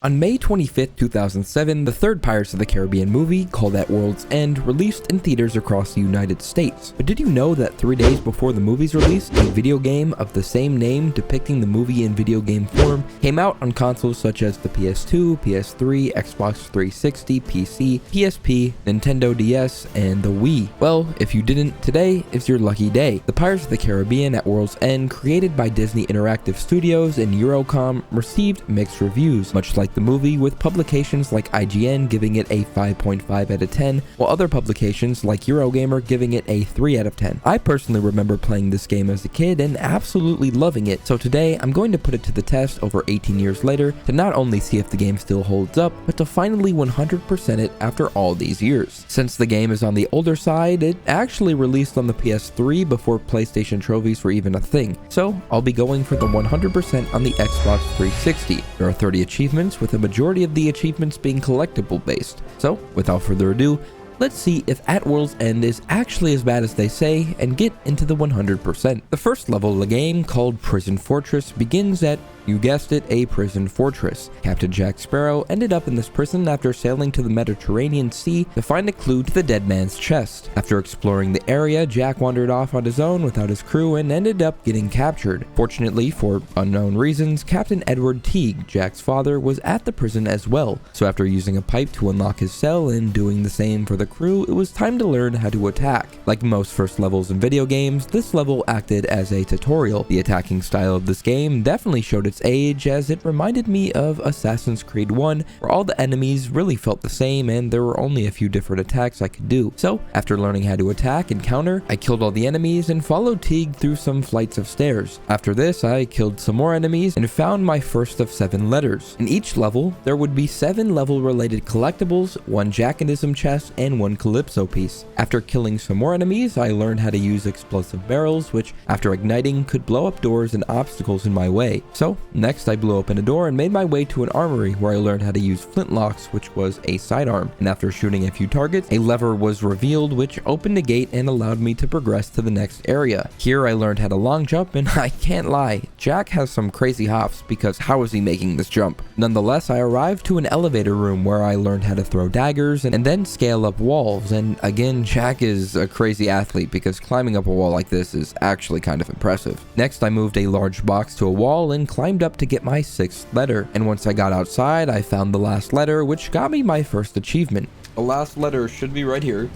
On May 25th, 2007, the third Pirates of the Caribbean movie, called At World's End, released in theaters across the United States. But did you know that 3 days before the movie's release, a video game of the same name depicting the movie in video game form came out on consoles such as the PS2, PS3, Xbox 360, PC, PSP, Nintendo DS, and the Wii? Well, if you didn't, today is your lucky day. The Pirates of the Caribbean At World's End, created by Disney Interactive Studios and Eurocom, received mixed reviews, much like the movie, with publications like IGN giving it a 5.5 out of 10, while other publications like Eurogamer giving it a 3 out of 10. I personally remember playing this game as a kid and absolutely loving it, so today I'm going to put it to the test over 18 years later to not only see if the game still holds up, but to finally 100% it after all these years. Since the game is on the older side, it actually released on the PS3 before PlayStation trophies were even a thing, so I'll be going for the 100% on the Xbox 360. There are 30 achievements, with a majority of the achievements being collectible based. So, without further ado, let's see if At World's End is actually as bad as they say and get into the 100%. The first level of the game, called Prison Fortress, begins at, you guessed it, a prison fortress. Captain Jack Sparrow ended up in this prison after sailing to the Mediterranean Sea to find a clue to the dead man's chest. After exploring the area, Jack wandered off on his own without his crew and ended up getting captured. Fortunately, for unknown reasons, Captain Edward Teague, Jack's father, was at the prison as well, so after using a pipe to unlock his cell and doing the same for the crew, it was time to learn how to attack. Like most first levels in video games, this level acted as a tutorial. The attacking style of this game definitely showed its age, as it reminded me of Assassin's Creed 1, where all the enemies really felt the same and there were only a few different attacks I could do. So, after learning how to attack and counter, I killed all the enemies and followed Teague through some flights of stairs. After this, I killed some more enemies and found my first of 7 letters. In each level, there would be 7 level-related collectibles, 1 Jackanism chest, and 1 Calypso Piece. After killing some more enemies, I learned how to use explosive barrels, which, after igniting, could blow up doors and obstacles in my way. So, next I blew open a door and made my way to an armory where I learned how to use flintlocks, which was a sidearm. And after shooting a few targets, a lever was revealed which opened a gate and allowed me to progress to the next area. Here I learned how to long jump, and I can't lie, Jack has some crazy hops, because how is he making this jump? Nonetheless, I arrived to an elevator room where I learned how to throw daggers and then scale up walls, and again, Jack is a crazy athlete because climbing up a wall like this is actually kind of impressive. Next, I moved a large box to a wall and climbed up to get my 6th letter, and once I got outside, I found the last letter, which got me my first achievement. The last letter should be right here.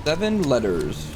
Seven letters.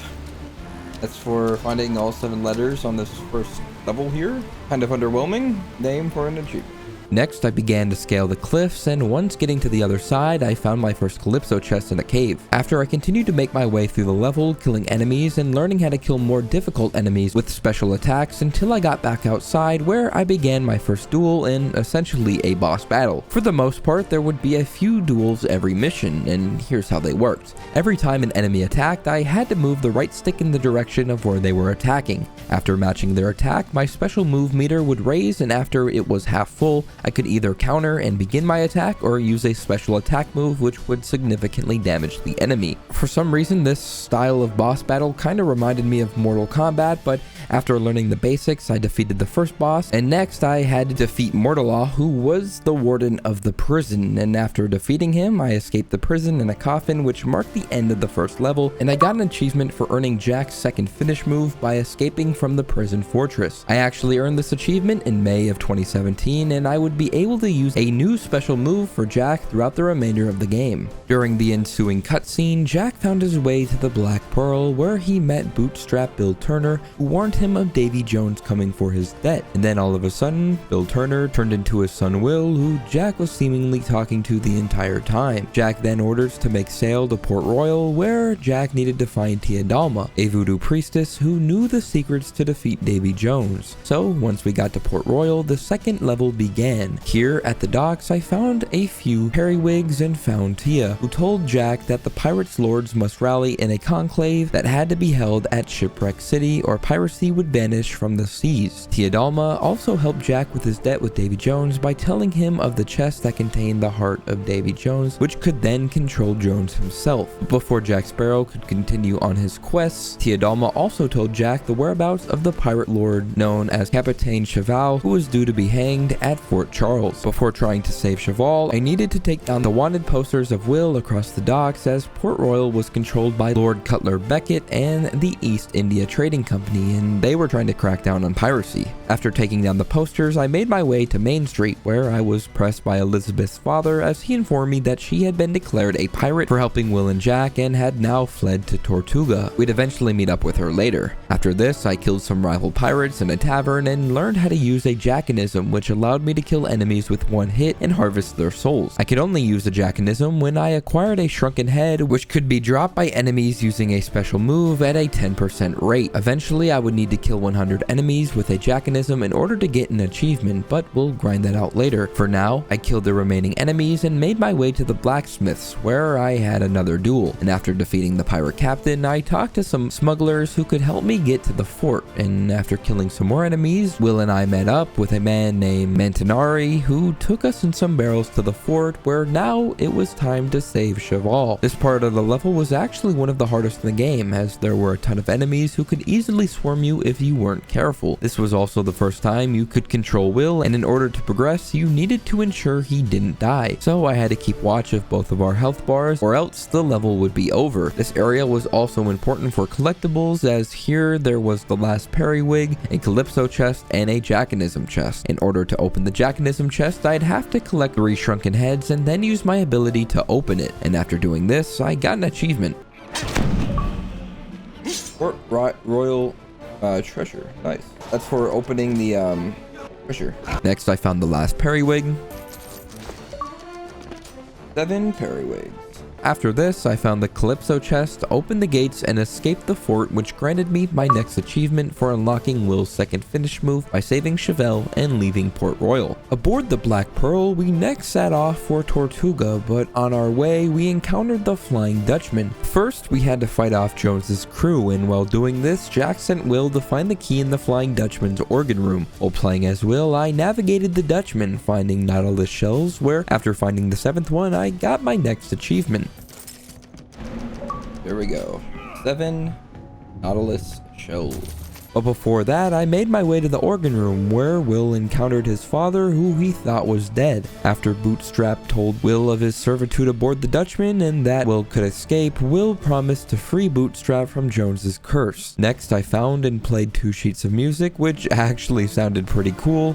That's for finding all 7 letters on this first level here. Kind of underwhelming name for an achievement. Next, I began to scale the cliffs, and once getting to the other side, I found my first Calypso chest in a cave. After I continued to make my way through the level, killing enemies and learning how to kill more difficult enemies with special attacks until I got back outside, where I began my first duel in essentially a boss battle. For the most part, there would be a few duels every mission, and here's how they worked. Every time an enemy attacked, I had to move the right stick in the direction of where they were attacking. After matching their attack, my special move meter would raise, and after it was half full, I could either counter and begin my attack or use a special attack move which would significantly damage the enemy. For some reason, this style of boss battle kind of reminded me of Mortal Kombat, but after learning the basics, I defeated the first boss, and next I had to defeat Mortalaw, who was the warden of the prison, and after defeating him, I escaped the prison in a coffin, which marked the end of the first level, and I got an achievement for earning Jack's second finish move by escaping from the prison fortress. I actually earned this achievement in May of 2017, and I would be able to use a new special move for Jack throughout the remainder of the game. During the ensuing cutscene, Jack found his way to the Black Pearl, where he met Bootstrap Bill Turner, who warned him of Davy Jones coming for his debt. And then all of a sudden, Bill Turner turned into his son Will, who Jack was seemingly talking to the entire time. Jack then orders to make sail to Port Royal, where Jack needed to find Tia Dalma, a voodoo priestess who knew the secrets to defeat Davy Jones. So once we got to Port Royal, the second level began. man. Here at the docks, I found a few periwigs and found Tia, who told Jack that the pirates' lords must rally in a conclave that had to be held at Shipwreck City or piracy would vanish from the seas. Tia Dalma also helped Jack with his debt with Davy Jones by telling him of the chest that contained the heart of Davy Jones, which could then control Jones himself. Before Jack Sparrow could continue on his quests, Tia Dalma also told Jack the whereabouts of the pirate lord known as Capitaine Cheval, who was due to be hanged at Fort Charles. Before trying to save Cheval, I needed to take down the wanted posters of Will across the docks, as Port Royal was controlled by Lord Cutler Beckett and the East India Trading Company, and they were trying to crack down on piracy. After taking down the posters, I made my way to Main Street, where I was pressed by Elizabeth's father as he informed me that she had been declared a pirate for helping Will and Jack and had now fled to Tortuga. We'd eventually meet up with her later. After this, I killed some rival pirates in a tavern and learned how to use a jackanism, which allowed me to kill enemies with one hit and harvest their souls. I could only use a jackanism when I acquired a shrunken head, which could be dropped by enemies using a special move at a 10% rate. Eventually, I would need to kill 100 enemies with a jackanism in order to get an achievement, but we'll grind that out later. For now, I killed the remaining enemies and made my way to the blacksmiths, where I had another duel. And after defeating the pirate captain, I talked to some smugglers who could help me get to the fort. And after killing some more enemies, Will and I met up with a man named Mantinari, who took us in some barrels to the fort, where now it was time to save Cheval. This part of the level was actually one of the hardest in the game, as there were a ton of enemies who could easily swarm you if you weren't careful. This was also the first time you could control Will, and in order to progress, you needed to ensure he didn't die. So I had to keep watch of both of our health bars, or else the level would be over. This area was also important for collectibles, as here there was the last periwig, a Calypso chest, and a jackanism chest. In order to open the jackanism chest, I'd have to collect 3 shrunken heads and then use my ability to open it. And after doing this, I got an achievement. Fort Royal treasure. Nice. That's for opening the treasure. Next, I found the last periwig. 7 periwigs. After this, I found the Calypso chest, opened the gates, and escaped the fort, which granted me my next achievement for unlocking Will's second finish move by saving Cheval and leaving Port Royal. Aboard the Black Pearl, we next set off for Tortuga, but on our way, we encountered the Flying Dutchman. First, we had to fight off Jones's crew, and while doing this, Jack sent Will to find the key in the Flying Dutchman's organ room. While playing as Will, I navigated the Dutchman, finding Nautilus shells, where, after finding the 7th one, I got my next achievement. There we go. 7 Nautilus shells. But before that, I made my way to the organ room, where Will encountered his father, who he thought was dead. After Bootstrap told Will of his servitude aboard the Dutchman and that Will could escape, Will promised to free Bootstrap from Jones's curse. Next, I found and played 2 sheets of music, which actually sounded pretty cool.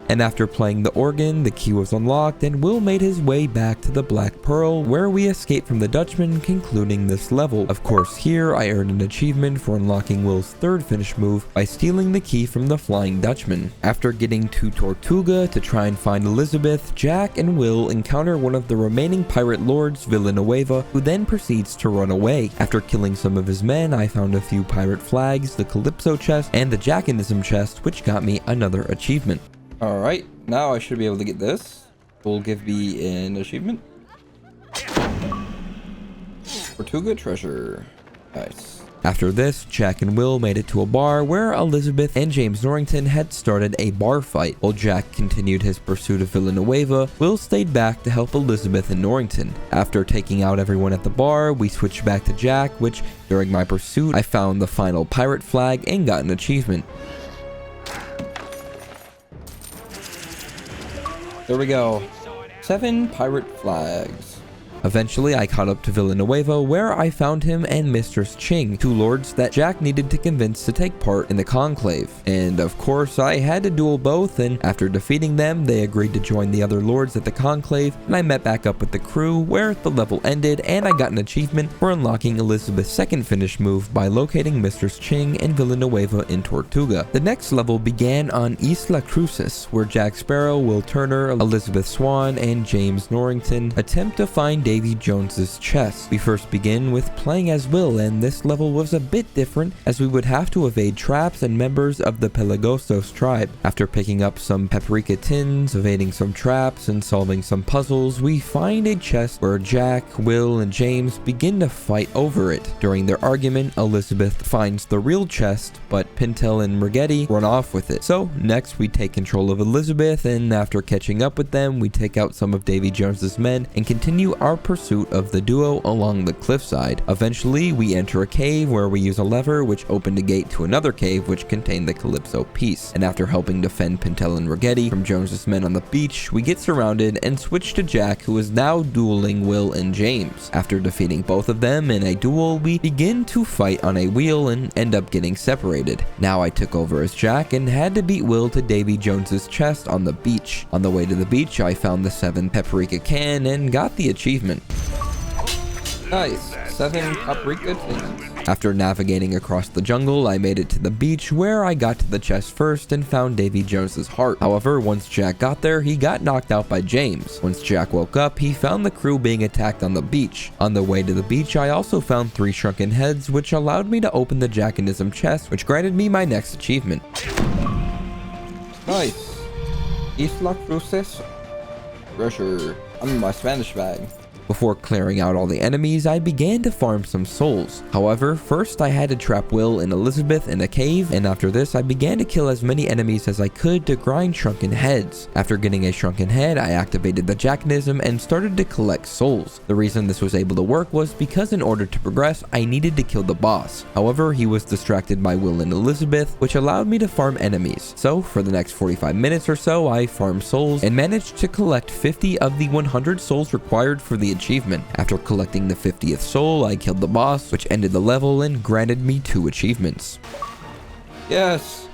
And after playing the organ, the key was unlocked and Will made his way back to the Black Pearl, where we escaped from the Dutchman, concluding this level. Of course, here I earned an achievement for unlocking Will's 3rd finish move by stealing the key from the Flying Dutchman. After getting to Tortuga to try and find Elizabeth, Jack and Will encounter one of the remaining pirate lords, Villanueva, who then proceeds to run away. After killing some of his men, I found a few pirate flags, the Calypso chest, and the jackanism chest, which got me another achievement. Alright, now I should be able to get this. Will give me an achievement. Tortuga treasure. Nice. After this, Jack and Will made it to a bar where Elizabeth and James Norrington had started a bar fight. While Jack continued his pursuit of Villanueva, Will stayed back to help Elizabeth and Norrington. After taking out everyone at the bar, we switched back to Jack, which, during my pursuit, I found the final pirate flag and got an achievement. There we go. 7 pirate flags. Eventually, I caught up to Villanueva, where I found him and Mistress Ching, two lords that Jack needed to convince to take part in the conclave. And of course, I had to duel both, and after defeating them, they agreed to join the other lords at the conclave, and I met back up with the crew where the level ended, and I got an achievement for unlocking Elizabeth's second finish move by locating Mistress Ching and Villanueva in Tortuga. The next level began on Isla Cruces, where Jack Sparrow, Will Turner, Elizabeth Swan, and James Norrington attempt to find Davy Jones's chest. We first begin with playing as Will, and this level was a bit different as we would have to evade traps and members of the Pelagosos tribe. After picking up some paprika tins, evading some traps, and solving some puzzles, we find a chest where Jack, Will, and James begin to fight over it. During their argument, Elizabeth finds the real chest, but Pintel and Rigetti run off with it. So next we take control of Elizabeth, and after catching up with them, we take out some of Davy Jones's men and continue our pursuit of the duo along the cliffside. Eventually, we enter a cave where we use a lever which opened a gate to another cave which contained the Calypso Piece. And after helping defend Pintel and Rigetti from Jones's men on the beach, we get surrounded and switch to Jack, who is now dueling Will and James. After defeating both of them in a duel, we begin to fight on a wheel and end up getting separated. Now I took over as Jack and had to beat Will to Davy Jones's chest on the beach. On the way to the beach, I found the 7 paprika can and got the achievement. Nice, 7 paprika tins. After navigating across the jungle, I made it to the beach where I got to the chest first and found Davy Jones's heart. However, once Jack got there, he got knocked out by James. Once Jack woke up, he found the crew being attacked on the beach. On the way to the beach, I also found 3 shrunken heads, which allowed me to open the Jackanism chest, which granted me my next achievement. Nice. Isla Cruces. Treasure. I'm in my Spanish bag. Before clearing out all the enemies, I began to farm some souls. However, first I had to trap Will and Elizabeth in a cave, and after this I began to kill as many enemies as I could to grind shrunken heads. After getting a shrunken head, I activated the Jackanism and started to collect souls. The reason this was able to work was because in order to progress, I needed to kill the boss. However, he was distracted by Will and Elizabeth, which allowed me to farm enemies. So, for the next 45 minutes or so, I farmed souls and managed to collect 50 of the 100 souls required for the achievement. After collecting the 50th soul, I killed the boss, which ended the level and granted me 2 achievements. Yes!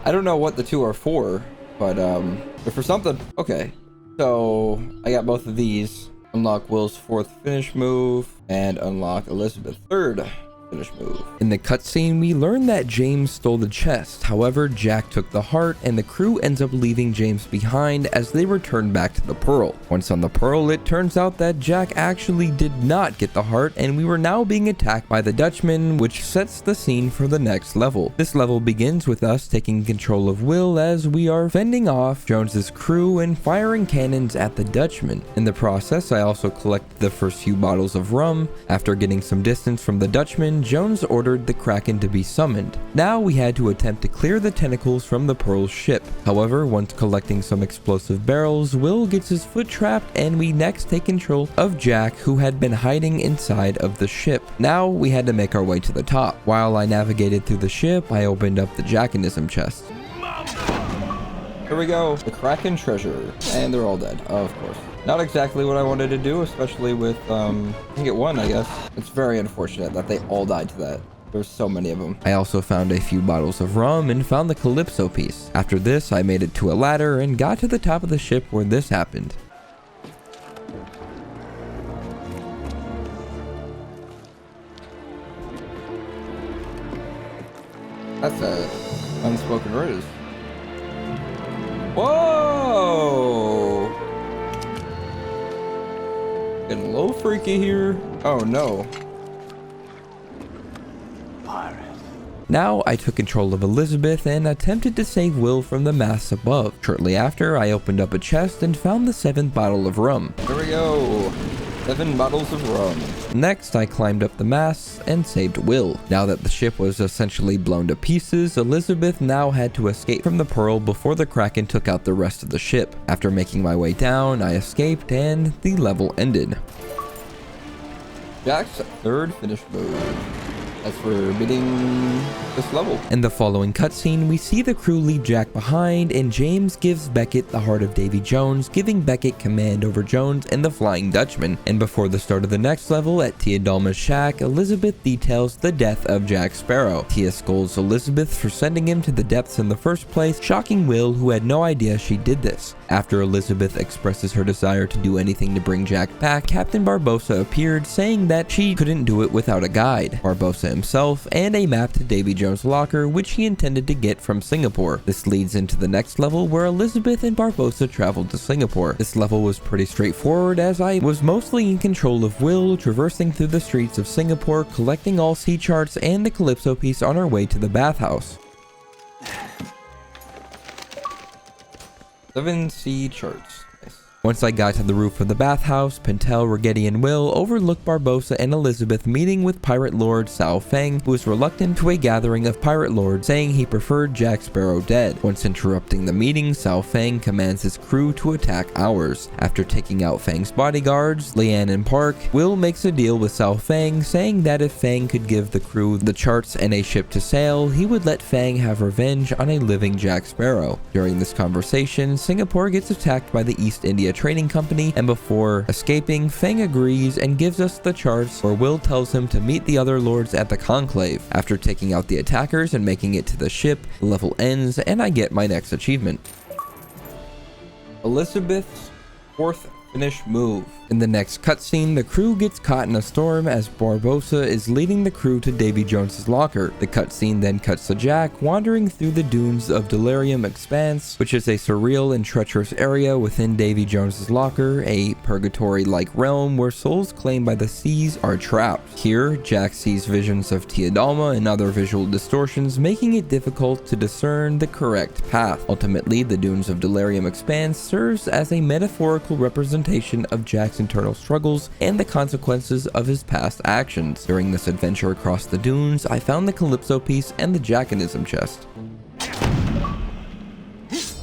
I don't know what the 2 are for, but they're for something. Okay, so I got both of these. Unlock Will's 4th finish move and unlock Elizabeth's 3rd finish move. In the cutscene, we learn that James stole the chest. However, Jack took the heart, and the crew ends up leaving James behind as they return back to the Pearl. Once on the Pearl, it turns out that Jack actually did not get the heart, and we were now being attacked by the Dutchman, which sets the scene for the next level. This level begins with us taking control of Will as we are fending off Jones's crew and firing cannons at the Dutchman. In the process, I also collected the first few bottles of rum. After getting some distance from the Dutchman, Jones ordered the Kraken to be summoned. Now we had to attempt to clear the tentacles from the Pearl's ship. However, once collecting some explosive barrels, Will gets his foot trapped, and we next take control of Jack, who had been hiding inside of the ship. Now we had to make our way to the top. While I navigated through the ship, I opened up the Jackanism chest. Here we go, the Kraken treasure. And they're all dead, of course. Not exactly what I wanted to do, especially with, I get 1, I guess. It's very unfortunate that they all died to that. There's so many of them. I also found a few bottles of rum and found the Calypso Piece. After this, I made it to a ladder and got to the top of the ship where this happened. That's a unspoken ruse. Whoa! Getting a little freaky here. Oh no. Pirate. Now I took control of Elizabeth and attempted to save Will from the mass above. Shortly after, I opened up a chest and found the 7th bottle of rum. Here we go. 7 bottles of rum. Next, I climbed up the mast and saved Will. Now that the ship was essentially blown to pieces, Elizabeth now had to escape from the Pearl before the Kraken took out the rest of the ship. After making my way down, I escaped and the level ended. Jack's 3rd finish move. as for beating this level. In the following cutscene, we see the crew leave Jack behind, and James gives Beckett the heart of Davy Jones, giving Beckett command over Jones and the Flying Dutchman. And before the start of the next level, at Tia Dalma's shack, Elizabeth details the death of Jack Sparrow. Tia scolds Elizabeth for sending him to the depths in the first place, shocking Will, who had no idea she did this. After Elizabeth expresses her desire to do anything to bring Jack back, Captain Barbossa appeared, saying that she couldn't do it without a guide, Barbossa himself, and a map to Davy Jones' locker, which he intended to get from Singapore. This leads into the next level, where Elizabeth and Barbossa traveled to Singapore. This level was pretty straightforward, as I was mostly in control of Will, traversing through the streets of Singapore, collecting all sea charts and the Calypso piece on our way to the bathhouse. 7 sea charts. Nice. Once I got to the roof of the bathhouse, Pentel, Rigetti, and Will overlooked Barbossa and Elizabeth meeting with Pirate Lord Sao Feng, who was reluctant to a gathering of Pirate Lords, saying he preferred Jack Sparrow dead. Once interrupting the meeting, Sao Feng commands his crew to attack ours. After taking out Feng's bodyguards, Leanne and Park, Will makes a deal with Sao Feng, saying that if Feng could give the crew the charts and a ship to sail, he would let Feng have revenge on a living Jack Sparrow. During this conversation, Singapore gets attacked by the East India Trading Company, and before escaping, Feng agrees and gives us the charts, where Will tells him to meet the other lords at the conclave. After taking out the attackers and making it to the ship, the level ends and I get my next achievement. Elizabeth's 4th finish move. In the next cutscene, the crew gets caught in a storm as Barbossa is leading the crew to Davy Jones's locker. The cutscene then cuts to Jack wandering through the dunes of Delirium Expanse, which is a surreal and treacherous area within Davy Jones's locker, a purgatory-like realm where souls claimed by the seas are trapped. Here, Jack sees visions of Tia Dalma and other visual distortions, making it difficult to discern the correct path. Ultimately, the dunes of Delirium Expanse serves as a metaphorical representation of Jack's internal struggles and the consequences of his past actions. During this adventure across the dunes, I found the Calypso piece and the Jackanism chest.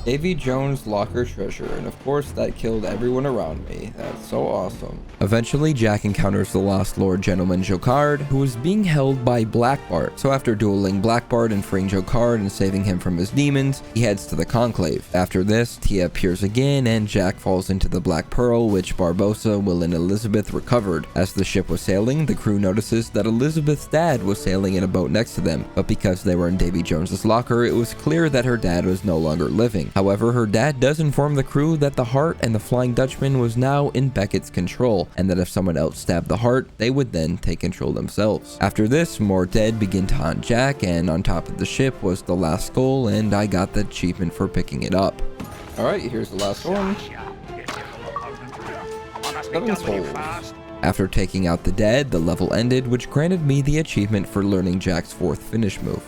Davy Jones' locker treasure, and of course that killed everyone around me. That's so awesome. Eventually, Jack encounters the Lost Lord Gentleman Jocard, who is being held by Black Bart. So after dueling Black Bart and freeing Jocard and saving him from his demons, he heads to the conclave. After this, Tia appears again and Jack falls into the Black Pearl, which Barbossa, Will, and Elizabeth recovered. As the ship was sailing, the crew notices that Elizabeth's dad was sailing in a boat next to them, but because they were in Davy Jones's locker, it was clear that her dad was no longer living. However, her dad does inform the crew that the heart and the Flying Dutchman was now in Beckett's control, and that if someone else stabbed the heart, they would then take control themselves. After this, more dead begin to haunt Jack, and on top of the ship was the last skull, and I got the achievement for picking it up. Alright, here's the last one. 7 skulls. After taking out the dead, the level ended, which granted me the achievement for learning Jack's 4th finish move.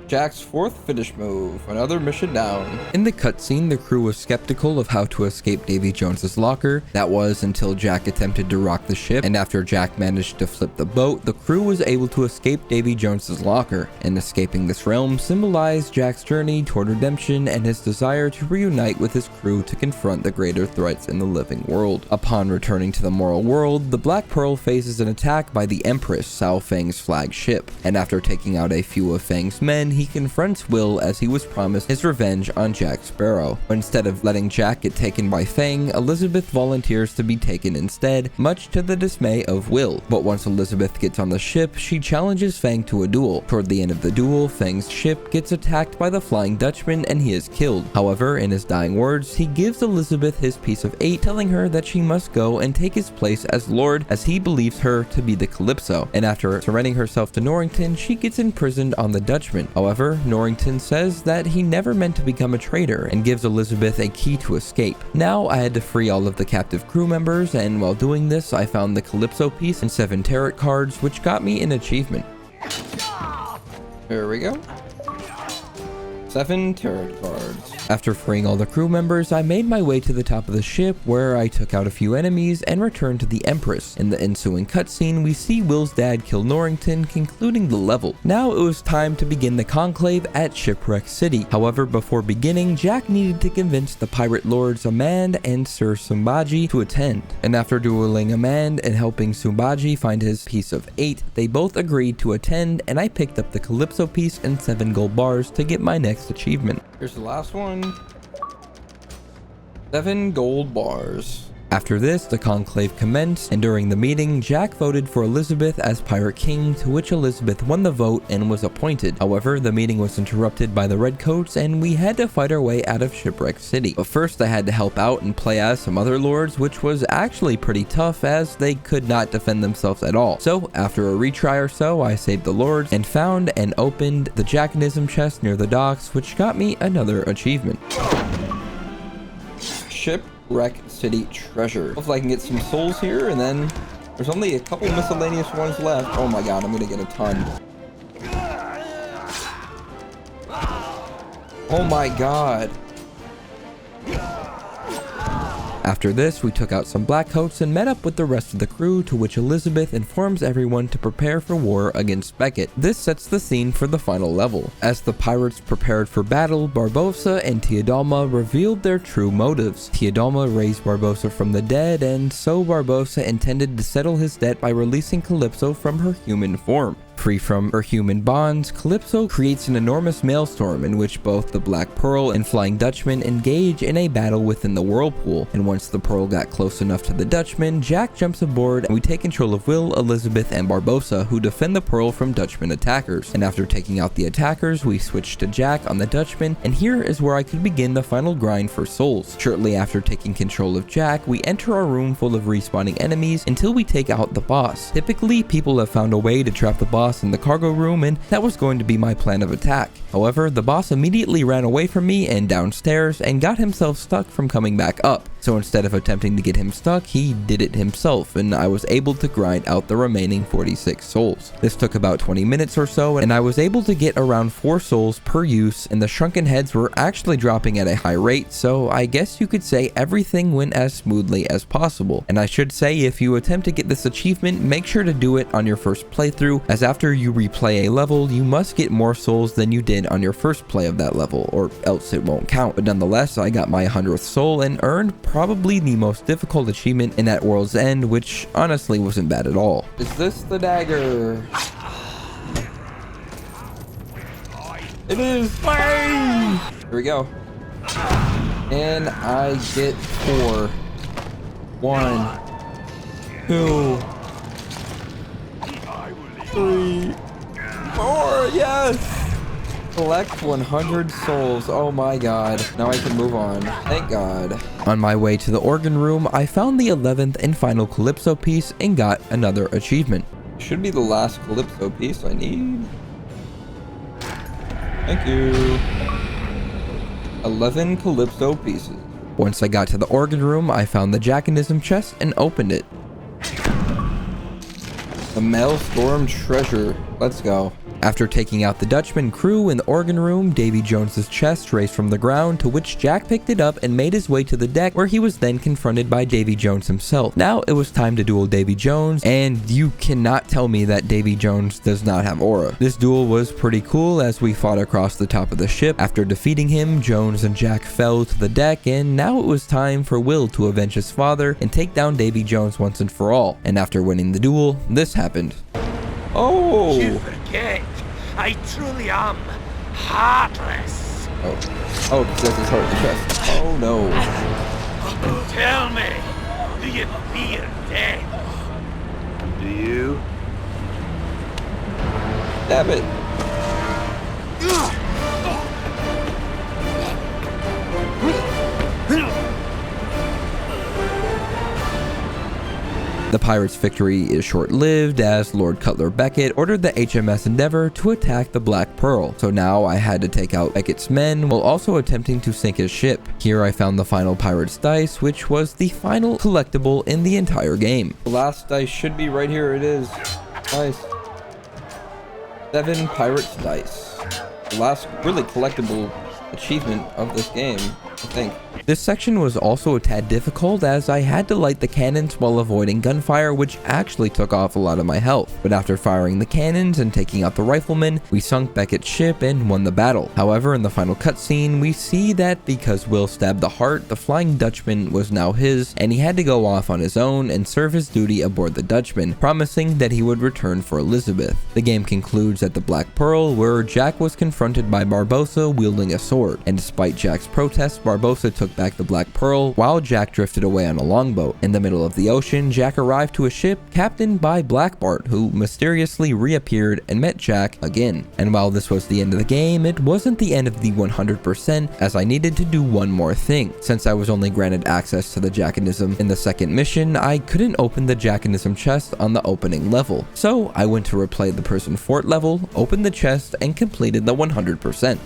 Jack's 4th finish move, another mission down. In the cutscene, the crew was skeptical of how to escape Davy Jones's locker. That was until Jack attempted to rock the ship, and after Jack managed to flip the boat, the crew was able to escape Davy Jones's locker. And escaping this realm symbolized Jack's journey toward redemption and his desire to reunite with his crew to confront the greater threats in the living world. Upon returning to the moral world, the Black Pearl faces an attack by the Empress, Sao Feng's flagship, and after taking out a few of Feng's men, he confronts Will as he was promised his revenge on Jack Sparrow. But instead of letting Jack get taken by Feng, Elizabeth volunteers to be taken instead, much to the dismay of Will. But once Elizabeth gets on the ship, she challenges Feng to a duel. Toward the end of the duel, Feng's ship gets attacked by the Flying Dutchman and he is killed. However, in his dying words, he gives Elizabeth his piece of 8, telling her that she must go and take his place as Lord, as he believes her to be the Calypso. And after surrendering herself to Norrington, she gets imprisoned on the Dutchman. However, Norrington says that he never meant to become a traitor and gives Elizabeth a key to escape. Now I had to free all of the captive crew members, and while doing this I found the Calypso piece and 7 tarot cards, which got me an achievement. There we go. 7 tarot cards. After freeing all the crew members, I made my way to the top of the ship where I took out a few enemies and returned to the Empress. In the ensuing cutscene, we see Will's dad kill Norrington, concluding the level. Now it was time to begin the conclave at Shipwreck City. However, before beginning, Jack needed to convince the pirate lords Amand and Sir Sumbaji to attend. And after dueling Amand and helping Sumbaji find his piece of 8, they both agreed to attend, and I picked up the Calypso Piece and 7 gold bars to get my next achievement. Here's the last one. 7 gold bars. After this, the conclave commenced, and during the meeting, Jack voted for Elizabeth as Pirate King, to which Elizabeth won the vote and was appointed. However, the meeting was interrupted by the Redcoats, and we had to fight our way out of Shipwreck City. But first, I had to help out and play as some other lords, which was actually pretty tough as they could not defend themselves at all. So, after a retry or so, I saved the lords and found and opened the Jackanism chest near the docks, which got me another achievement. Shipwreck City treasure. Hopefully I can get some souls here, and then there's only a couple miscellaneous ones left. Oh my god, I'm gonna get a ton. Oh my god. After this, we took out some black coats and met up with the rest of the crew, to which Elizabeth informs everyone to prepare for war against Beckett. This sets the scene for the final level. As the pirates prepared for battle, Barbossa and Teodalma revealed their true motives. Teodalma raised Barbossa from the dead, and so Barbossa intended to settle his debt by releasing Calypso from her human form. Free from her human bonds, Calypso creates an enormous maelstrom in which both the Black Pearl and Flying Dutchman engage in a battle within the whirlpool, and once the Pearl got close enough to the Dutchman, Jack jumps aboard and we take control of Will, Elizabeth, and Barbossa, who defend the Pearl from Dutchman attackers. And after taking out the attackers, we switch to Jack on the Dutchman, and here is where I could begin the final grind for souls. Shortly after taking control of Jack, we enter a room full of respawning enemies until we take out the boss. Typically, people have found a way to trap the boss in the cargo room, and that was going to be my plan of attack. However, the boss immediately ran away from me and downstairs and got himself stuck from coming back up. So instead of attempting to get him stuck, he did it himself, and I was able to grind out the remaining 46 souls. This took about 20 minutes or so, and I was able to get around 4 souls per use, and the shrunken heads were actually dropping at a high rate, so I guess you could say everything went as smoothly as possible. And I should say, if you attempt to get this achievement, make sure to do it on your first playthrough, as after you replay a level, you must get more souls than you did on your first play of that level, or else it won't count. But nonetheless, I got my 100th soul and earned probably the most difficult achievement in that World's End, which honestly wasn't bad at all. Is this the dagger? It is! Bang! Here we go. And I get 4. 1, 2, 3, 4, yes! Collect 100 souls. Oh my god. Now I can move on. Thank god. On my way to the organ room, I found the 11th and final Calypso piece and got another achievement. Should be the last Calypso piece I need. Thank you. 11 Calypso pieces. Once I got to the organ room, I found the Jackanism chest and opened it. The Maelstrom treasure. Let's go. After taking out the Dutchman crew in the organ room, Davy Jones's chest raised from the ground, to which Jack picked it up and made his way to the deck, where he was then confronted by Davy Jones himself. Now it was time to duel Davy Jones, and you cannot tell me that Davy Jones does not have aura. This duel was pretty cool as we fought across the top of the ship. After defeating him, Jones and Jack fell to the deck, and now it was time for Will to avenge his father and take down Davy Jones once and for all. And after winning the duel, this happened. Oh! You forget, I truly am heartless. Oh, because his heart in the chest. Oh no. Tell me, do you fear death? Do you? Damn it. The pirates' victory is short-lived as Lord Cutler Beckett ordered the HMS Endeavour to attack the Black Pearl, so now I had to take out Beckett's men while also attempting to sink his ship. Here I found the final pirate's dice, which was the final collectible in the entire game. The last dice should be right here. It is. Nice. 7 pirate's dice. The last really collectible achievement of this game, I think. This section was also a tad difficult as I had to light the cannons while avoiding gunfire, which actually took off a lot of my health. But after firing the cannons and taking out the riflemen, we sunk Beckett's ship and won the battle. However, in the final cutscene, we see that because Will stabbed the heart, the Flying Dutchman was now his, and he had to go off on his own and serve his duty aboard the Dutchman, promising that he would return for Elizabeth. The game concludes at the Black Pearl, where Jack was confronted by Barbossa wielding a sword, and despite Jack's protests, Barbossa took back the Black Pearl while Jack drifted away on a longboat. In the middle of the ocean, Jack arrived to a ship captained by Black Bart, who mysteriously reappeared and met Jack again. And while this was the end of the game, it wasn't the end of the 100%, as I needed to do one more thing. Since I was only granted access to the Jackanism in the second mission, I couldn't open the Jackanism chest on the opening level. So I went to replay the prison fort level, opened the chest, and completed the 100%.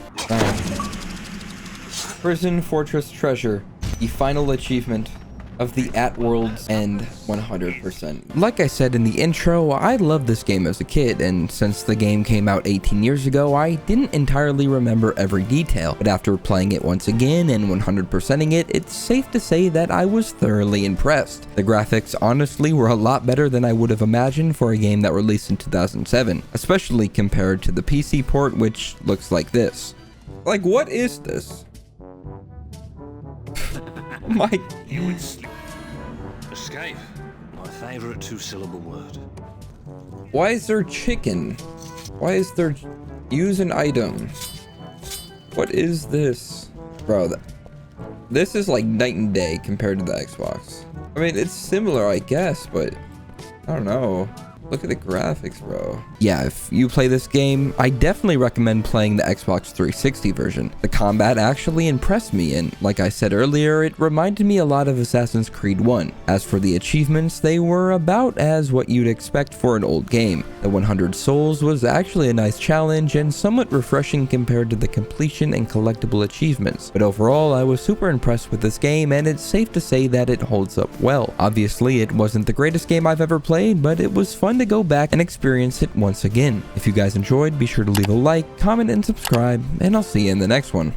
Prison Fortress Treasure, the final achievement of the At World's End 100%. Like I said in the intro, I loved this game as a kid, and since the game came out 18 years ago, I didn't entirely remember every detail, but after playing it once again and 100%ing it, it's safe to say that I was thoroughly impressed. The graphics honestly were a lot better than I would have imagined for a game that released in 2007, especially compared to the PC port, which looks like this. Like, what is this? My... Escape. My favorite two-syllable word. Why is there chicken? Why is there use an item? What is this? Bro, this is like night and day compared to the Xbox. I mean, it's similar, I guess, but I don't know. Look at the graphics, bro. Yeah, if you play this game, I definitely recommend playing the Xbox 360 version. The combat actually impressed me, and like I said earlier, it reminded me a lot of Assassin's Creed 1. As for the achievements, they were about as what you'd expect for an old game. The 100 souls was actually a nice challenge and somewhat refreshing compared to the completion and collectible achievements. But overall, I was super impressed with this game, and it's safe to say that it holds up well. Obviously, it wasn't the greatest game I've ever played, but it was fun to go back and experience it once again. If you guys enjoyed, be sure to leave a like, comment, and subscribe, and I'll see you in the next one.